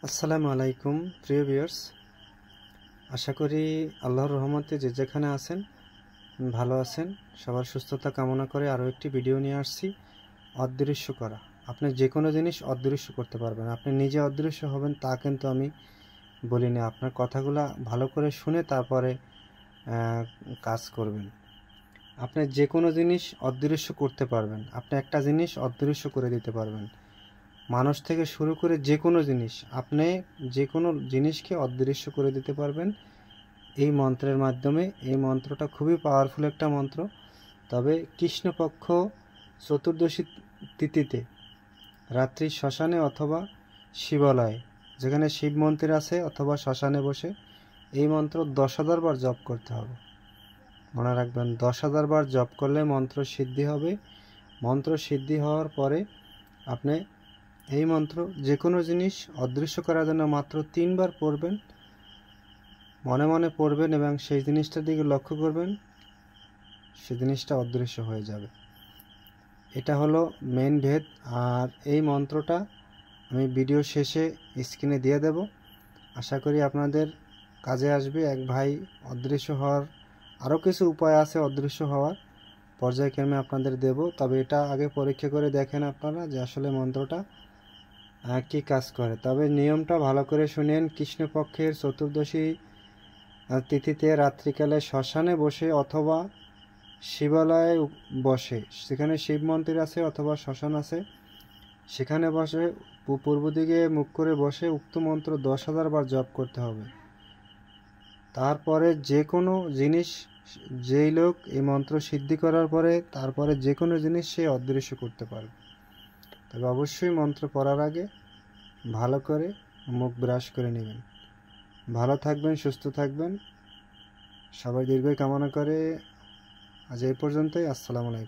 আসসালামু আলাইকুম প্রিয় ভিউয়ার্স, আশা করি আল্লাহর রহমতে যে যেখানে আছেন ভালো আছেন। সবার সুস্থতা কামনা করে আরও একটি ভিডিও নিয়ে আসছি, অদৃশ্য করা। আপনি যে কোনো জিনিস অদৃশ্য করতে পারবেন। আপনি নিজে অদৃশ্য হবেন তা কিন্তু আমি বলিনি। আপনার কথাগুলো ভালো করে শুনে তারপরে কাজ করবেন। আপনি যে কোনো জিনিস অদৃশ্য করতে পারবেন। আপনি একটা জিনিস অদৃশ্য করে দিতে পারবেন। মানুষ থেকে শুরু করে যে কোনো জিনিস, আপনি যে কোনো জিনিসকে অদৃশ্য করে দিতে পারবেন এই মন্ত্রের মাধ্যমে। এই মন্ত্রটা খুবই পাওয়ারফুল একটা মন্ত্র। তবে কৃষ্ণপক্ষ চতুর্দশী তিথিতে রাত্রি শ্মশানে অথবা শিবালয়ে, যেখানে শিব মন্দির আছে, অথবা শ্মশানে বসে এই মন্ত্র 10,000 বার জপ করতে হবে। মনে রাখবেন, 10,000 বার জপ করলে মন্ত্র সিদ্ধি হবে। মন্ত্র সিদ্ধি হওয়ার পরে আপনি এই মন্ত্র যে কোনো জিনিস অদৃশ্য করার জন্য মাত্র 3 বার পড়বেন। মনে মনে পড়বেন এবং সেই জিনিসটার দিকে লক্ষ্য করবেন, সেই জিনিসটা অদৃশ্য হয়ে যাবে। এটা হলো মেন ভেদ। আর এই মন্ত্রটা আমি ভিডিও শেষে স্ক্রিনে দিয়ে দেব। আশা করি আপনাদের কাজে আসবে। এক ভাই অদৃশ্য হওয়ার আরও কিছু উপায় আছে অদৃশ্য হওয়ার, পর্যায়ক্রমে আপনাদের দেব। তবে এটা আগে পরীক্ষা করে দেখেন আপনারা যে আসলে মন্ত্রটা কি কাজ করে। তবে নিয়মটা ভালো করে শুনেন। কৃষ্ণপক্ষের চতুর্দশী তিথিতে রাত্রিকালে শ্মশানে বসে অথবা শিবালয়ে বসে, সেখানে শিব মন্দির আছে অথবা শ্মশান আছে, সেখানে বসে পূর্ব দিকে মুখ করে বসে উক্ত মন্ত্র 10,000 বার জপ করতে হবে। তারপরে যে কোনো জিনিস, যেই লোক এই মন্ত্র সিদ্ধি করার পরে তারপরে যে কোনো জিনিস সে অদৃশ্য করতে পারবে। তবে অবশ্যই মন্ত্র পড়ার আগে ভালো করে মুখ ব্রাশ করে নেবেন। ভালো থাকবেন, সুস্থ থাকবেন, সবাই দীর্ঘ কামনা করে আজ এই পর্যন্তই। আসসালামু আলাইকুম।